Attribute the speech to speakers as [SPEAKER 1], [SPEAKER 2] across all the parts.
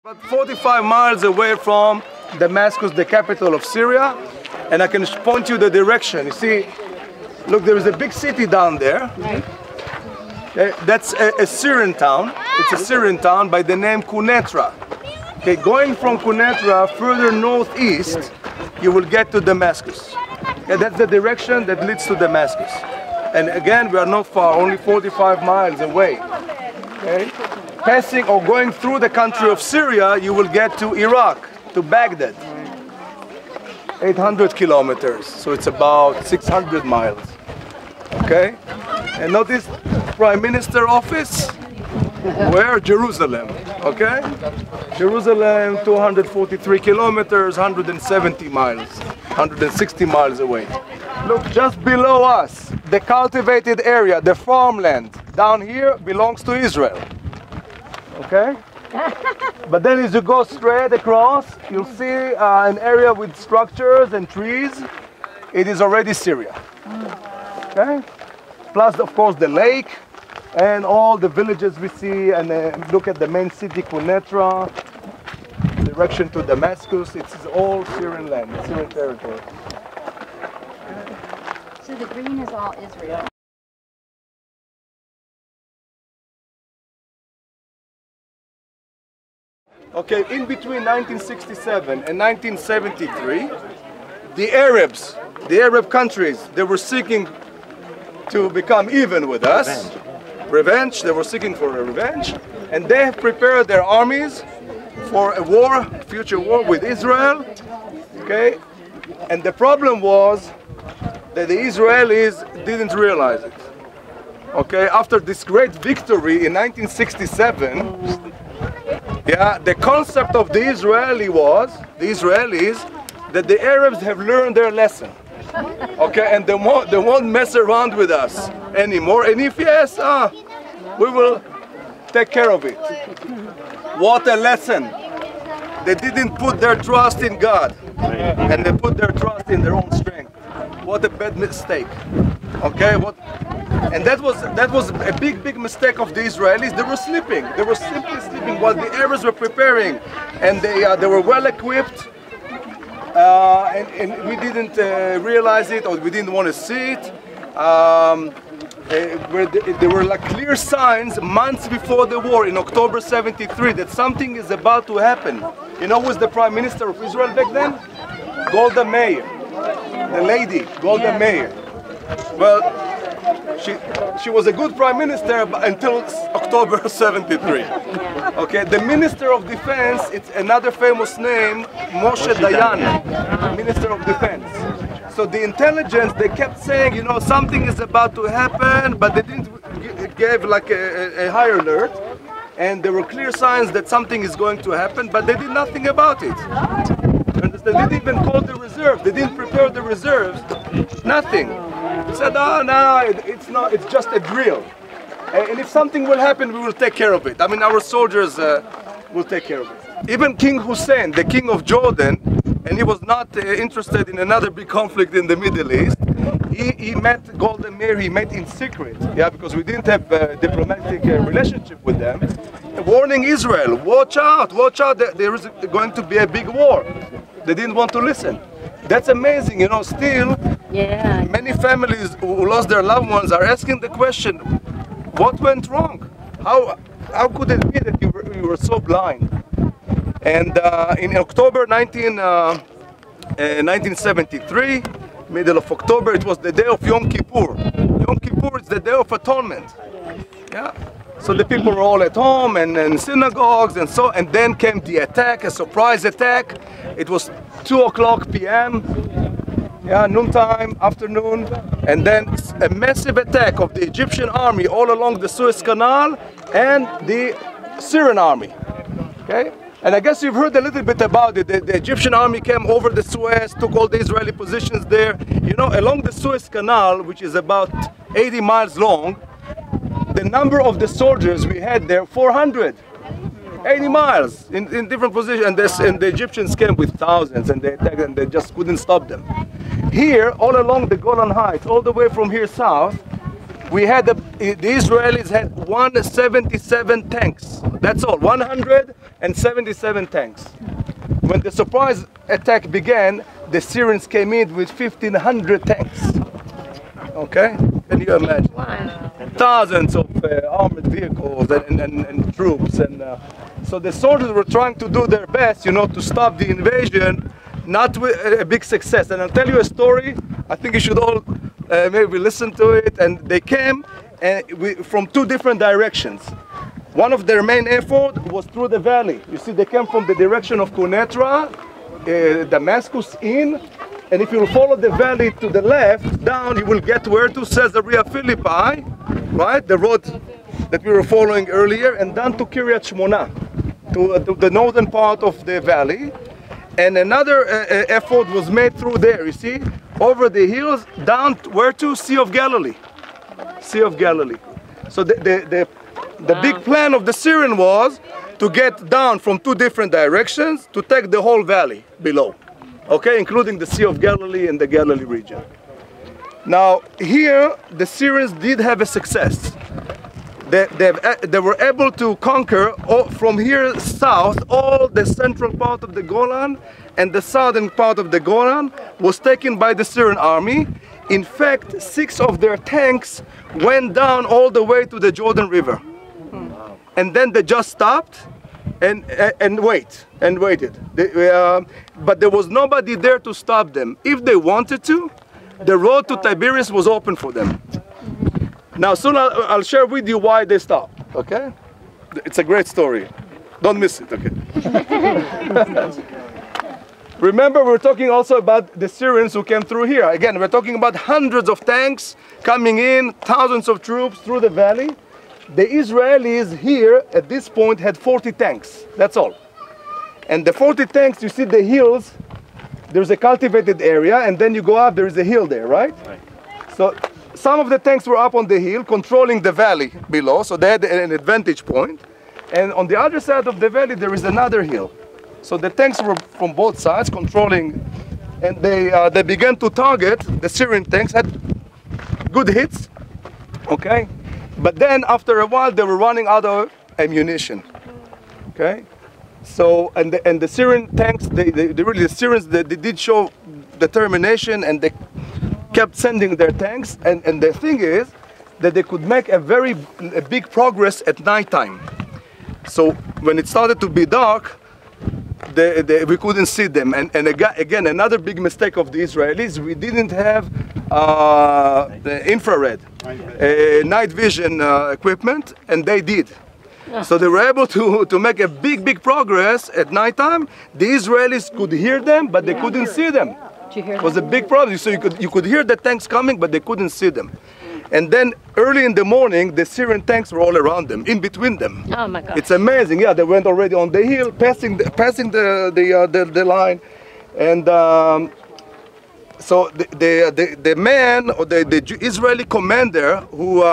[SPEAKER 1] About 45 miles away from Damascus, the capital of Syria, and I can point you the direction. You see, look, there is a big city down there. That's a Syrian town. It's a Syrian town by the name Quneitra. Okay, going from Quneitra further northeast, you will get to Damascus. Okay, that's the direction that leads to Damascus. And again, we are not far, only 45 miles away. Okay? Passing or going through the country of Syria, you will get to Iraq, to Baghdad. 800 kilometers, so it's about 600 miles. Okay? And notice Prime Minister office, where? Jerusalem. Okay? Jerusalem, 243 kilometers, 170 miles, 160 miles away. Look, just below us, the cultivated area, the farmland, down here belongs to Israel. Okay? But then as you go straight across, you'll see an area with structures and trees. It is already Syria. Okay? Plus, of course, the lake and all the villages we see, and look at the main city, Quneitra, direction to Damascus. It's all Syrian land, Syrian territory.
[SPEAKER 2] So the green is all Israel.
[SPEAKER 1] Okay, in between 1967 and 1973, the Arabs, the Arab countries, they were seeking to become even with us. Revenge. They were seeking for a revenge. And they have prepared their armies for a war, future war with Israel. Okay? And the problem was that the Israelis didn't realize it. Okay? After this great victory in 1967, yeah, the concept of the Israelis, that the Arabs have learned their lesson. Okay, and they won't mess around with us anymore. And if yes, we will take care of it. What a lesson. They didn't put their trust in God, and they put their trust in their own strength. What a bad mistake. Okay, and that was a big mistake of the Israelis. They were sleeping. They were simply sleeping while the Arabs were preparing, and they were well equipped. And we didn't realize it, or we didn't want to see it. There were like clear signs months before the war, in October '73, that something is about to happen. You know who was the Prime Minister of Israel back then? Golda Meir, the lady, Golda Meir. Well, she was a good Prime Minister until October '73. Okay, the Minister of Defense, it's another famous name, Moshe Dayan, Minister of Defense. So the intelligence, they kept saying, you know, something is about to happen, but they didn't give like a higher alert. And there were clear signs that something is going to happen, but they did nothing about it. They didn't even call the reserve. They didn't prepare the reserves. Nothing. They said, oh, no, it's not. It's just a drill. And if something will happen, we will take care of it. I mean, our soldiers will take care of it. Even King Hussein, the king of Jordan, and he was not interested in another big conflict in the Middle East. He met Golda Meir, he met in secret, yeah, because we didn't have a diplomatic relationship with them, warning Israel, watch out, there is going to be a big war. They didn't want to listen. That's amazing, you know, still, many families who lost their loved ones are asking the question, what went wrong? How could it be that you were so blind? And in October 1973, middle of October, it was the day of Yom Kippur. Yom Kippur is the day of atonement. Yeah. So the people were all at home and synagogues and so, and then came the attack, a surprise attack. It was 2:00 p.m. Yeah, noontime, afternoon, and then a massive attack of the Egyptian army all along the Suez Canal and the Syrian army. Okay? And I guess you've heard a little bit about it. The Egyptian army came over the Suez, took all the Israeli positions there. You know, along the Suez Canal, which is about 80 miles long, the number of the soldiers we had there, 400. 80 miles in different positions, and the Egyptians came with thousands, and they attacked, and they just couldn't stop them. Here, all along the Golan Heights, all the way from here south, the Israelis had 177 tanks. That's all, 177 tanks. When the surprise attack began, the Syrians came in with 1,500 tanks. Okay? Can you imagine? Thousands of armored vehicles and troops. So the soldiers were trying to do their best, to stop the invasion, not with a big success. And I'll tell you a story. I think you should all maybe listen to it. And they came from two different directions. One of their main effort was through the valley. You see, they came from the direction of Quneitra, Damascus in, and if you follow the valley to the left, down, you will get where to Caesarea Philippi, right? The road that we were following earlier, and down to Kiryat Shmona, to the northern part of the valley. And another effort was made through there, you see, over the hills, down where to? Sea of Galilee. Sea of Galilee. So the big plan of the Syrian was to get down from two different directions to take the whole valley below, okay, including the Sea of Galilee and the Galilee region. Now here the Syrians did have a success. They were able to conquer from here south all the central part of the Golan, and the southern part of the Golan was taken by the Syrian army. In fact, 6 of their tanks went down all the way to the Jordan River. And then they just stopped and waited. But there was nobody there to stop them. If they wanted to, the road to Tiberias was open for them. Now soon I'll share with you why they stopped, okay? It's a great story. Don't miss it, okay? Remember, we're talking also about the Syrians who came through here. Again, we're talking about hundreds of tanks coming in, thousands of troops through the valley. The Israelis here at this point had 40 tanks, that's all. And the 40 tanks, you see the hills, there's a cultivated area, and then you go up, there is a hill there, right? Right. So some of the tanks were up on the hill, controlling the valley below, so they had an advantage point. And on the other side of the valley, there is another hill. So the tanks were from both sides controlling, and they began to target the Syrian tanks, had good hits, okay? But then after a while, they were running out of ammunition, okay? So, and the Syrian tanks, the Syrians did show determination, and they kept sending their tanks. And the thing is that they could make a big progress at nighttime. So when it started to be dark, we couldn't see them. And again, another big mistake of the Israelis, we didn't have the infrared, night vision equipment, and they did. So they were able to make a big progress at nighttime. The Israelis could hear them, but they couldn't see them. It was a big problem. So you could hear the tanks coming, but they couldn't see them. And then early in the morning, the Syrian tanks were all around them, in between them.
[SPEAKER 2] Oh my God!
[SPEAKER 1] It's amazing. Yeah, they went already on the hill, passing the line, and so the man or the Israeli commander who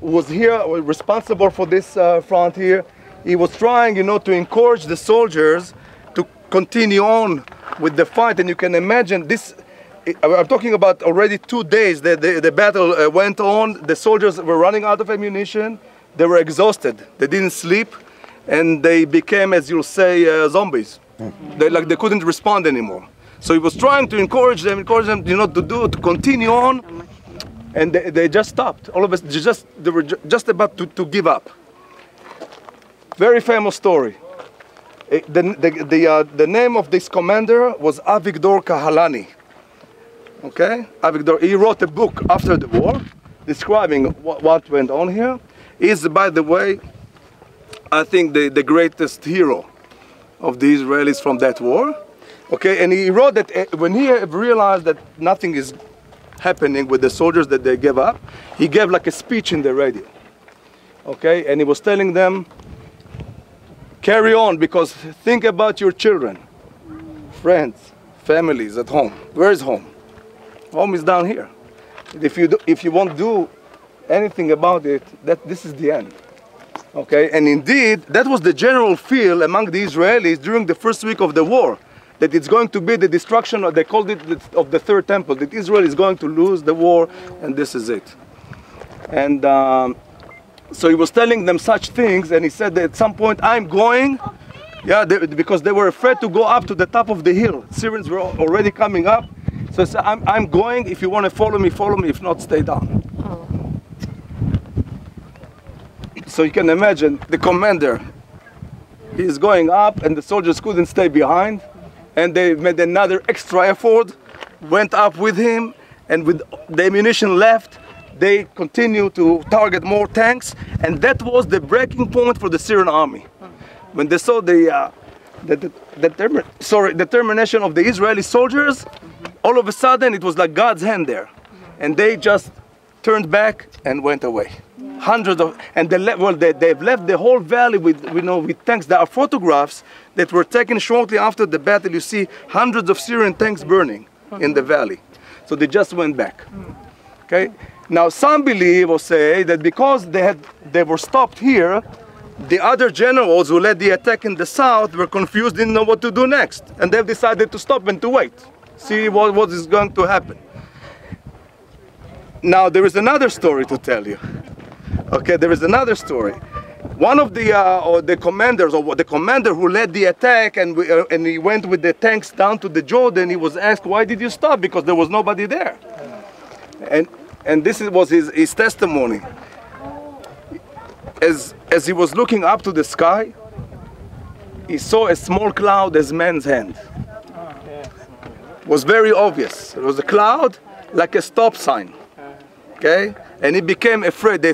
[SPEAKER 1] was here, responsible for this front here, he was trying, to encourage the soldiers to continue on with the fight. And you can imagine this. I'm talking about already 2 days that the battle went on. The soldiers were running out of ammunition. They were exhausted. They didn't sleep, and they became, as you'll say, zombies. They couldn't respond anymore. So he was trying to encourage them, to continue on, and they just stopped. All of us, they were just about to give up. Very famous story. The name of this commander was Avigdor Kahalani. Okay, Avigdor, he wrote a book after the war describing what went on here. He's, by the way, I think the greatest hero of the Israelis from that war. Okay, and he wrote that when he realized that nothing is happening with the soldiers, that they gave up, he gave like a speech in the radio. Okay, and he was telling them, carry on, because think about your children, friends, families at home. Where is home? Home is down here. If you won't do anything about it, this is the end. Okay, and indeed, that was the general feel among the Israelis during the first week of the war, that it's going to be the destruction, or they called it, of the third temple, that Israel is going to lose the war, and this is it. And so he was telling them such things, and he said that at some point, I'm going, because they were afraid to go up to the top of the hill. Syrians were already coming up. So he said, I'm going. If you want to follow me, follow me. If not, stay down. So you can imagine the commander, he's going up, and the soldiers couldn't stay behind. And they made another extra effort, went up with him, and with the ammunition left, they continued to target more tanks. And that was the breaking point for the Syrian army. When they saw the determination of the Israeli soldiers, all of a sudden it was like God's hand there. And they just turned back and went away. Hundreds of, and they've left the whole valley with tanks. There are photographs that were taken shortly after the battle. You see hundreds of Syrian tanks burning in the valley. So they just went back. Okay. Now some believe or say that because they were stopped here, the other generals who led the attack in the south were confused, didn't know what to do next, and they've decided to stop and to wait, see what is going to happen. Now there is another story to tell you. Okay, there is another story. One of the commanders, or the commander who led the attack, and he went with the tanks down to the Jordan, he was asked, why did you stop? Because there was nobody there. And this was his testimony. As he was looking up to the sky, he saw a small cloud as man's hand. It was very obvious. It was a cloud like a stop sign. Okay? And he became afraid. They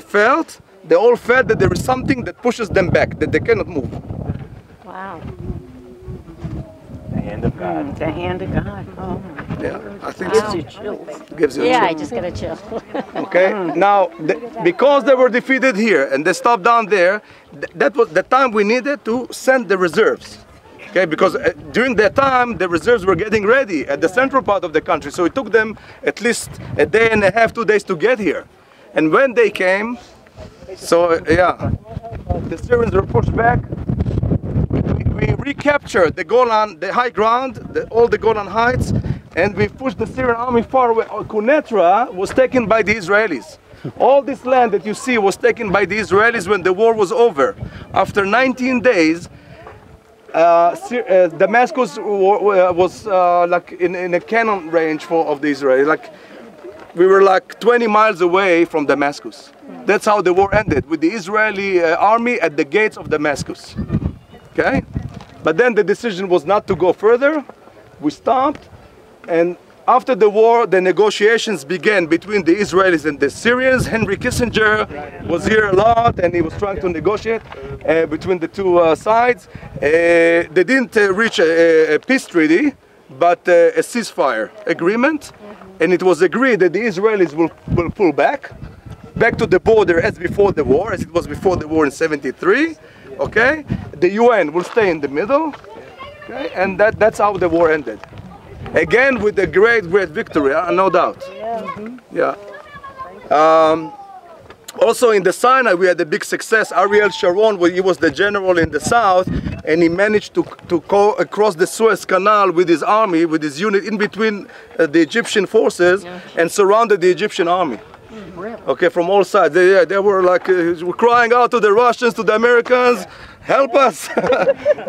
[SPEAKER 1] all felt that there is something that pushes them back, that they cannot move.
[SPEAKER 2] Wow.
[SPEAKER 3] The hand of God.
[SPEAKER 2] The hand of God. Oh.
[SPEAKER 1] Yeah, I think
[SPEAKER 2] Gives
[SPEAKER 1] so.
[SPEAKER 2] you chills.
[SPEAKER 1] Gives you a
[SPEAKER 2] Yeah,
[SPEAKER 1] chill.
[SPEAKER 2] I just got a chill.
[SPEAKER 1] Okay, now because they were defeated here and they stopped down there, that was the time we needed to send the reserves. Okay, because during that time the reserves were getting ready at the central part of the country, so it took them at least a day and a half, 2 days to get here. And when they came, the Syrians were pushed back. We recaptured the Golan, the high ground, all the Golan Heights, and we pushed the Syrian army far away. Quneitra was taken by the Israelis. All this land that you see was taken by the Israelis when the war was over. After 19 days, Damascus was like in a cannon range of the Israelis. Like, we were like 20 miles away from Damascus. That's how the war ended, with the Israeli army at the gates of Damascus. Okay? But then the decision was not to go further. We stopped, and after the war, the negotiations began between the Israelis and the Syrians. Henry Kissinger was here a lot, and he was trying to negotiate between the two sides. They didn't reach a peace treaty, but a ceasefire agreement. And it was agreed that the Israelis will pull back to the border as before the war, as it was before the war in '73. Okay, the UN will stay in the middle. Okay, and that's how the war ended. Again, with a great victory, no doubt. Yeah. Also in the Sinai, we had a big success. Ariel Sharon, he was the general in the south, and he managed to go across the Suez Canal with his army, with his unit in between the Egyptian forces, and surrounded the Egyptian army. Okay, from all sides. They were like crying out to the Russians, to the Americans, help us.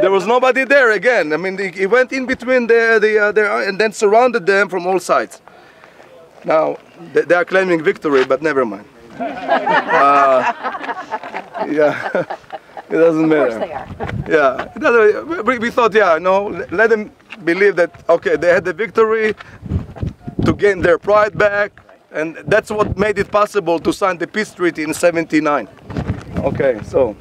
[SPEAKER 1] There was nobody there again. I mean, he went in between and then surrounded them from all sides. Now, they are claiming victory, but never mind. Yeah, it doesn't matter.
[SPEAKER 2] Of course they are.
[SPEAKER 1] Yeah, it doesn't, we thought, let them believe that, okay, they had the victory to gain their pride back. And that's what made it possible to sign the peace treaty in '79. Okay, so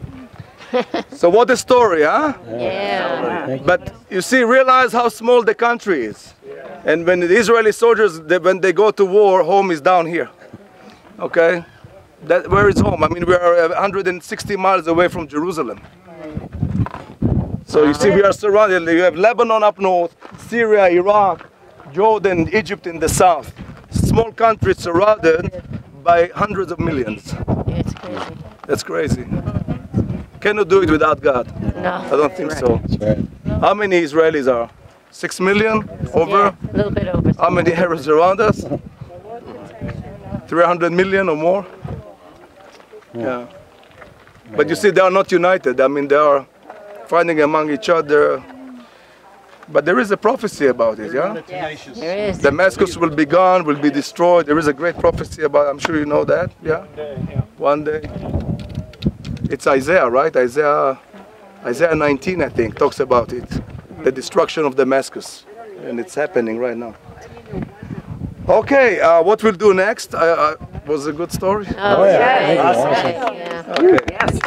[SPEAKER 1] what a story, huh?
[SPEAKER 2] Yeah.
[SPEAKER 1] But you see, realize how small the country is. And when the Israeli soldiers, when they go to war, home is down here. Okay? Where is home? I mean, we are 160 miles away from Jerusalem. So you see, we are surrounded. You have Lebanon up north, Syria, Iraq, Jordan, Egypt in the south. Small country surrounded by hundreds of millions.
[SPEAKER 2] It's crazy.
[SPEAKER 1] That's crazy. Cannot do it without God.
[SPEAKER 2] No.
[SPEAKER 1] I don't think so. How many Israelis are? 6 million? Over?
[SPEAKER 2] Yeah, a little bit over.
[SPEAKER 1] How many Arabs around us? 300 million or more? Yeah. But you see, they are not united. I mean, they are fighting among each other. But there is a prophecy about it, yeah?
[SPEAKER 2] There is.
[SPEAKER 1] Damascus will be gone, will be destroyed. There is a great prophecy about, I'm sure you know that, yeah? One day. It's Isaiah, right? Isaiah 19, I think, talks about it. The destruction of Damascus. And it's happening right now. Okay, what we'll do next? Was a good story?
[SPEAKER 2] Oh,
[SPEAKER 3] yeah.
[SPEAKER 2] right.
[SPEAKER 3] Awesome.
[SPEAKER 2] Right, yeah.
[SPEAKER 1] Okay.
[SPEAKER 4] Yes.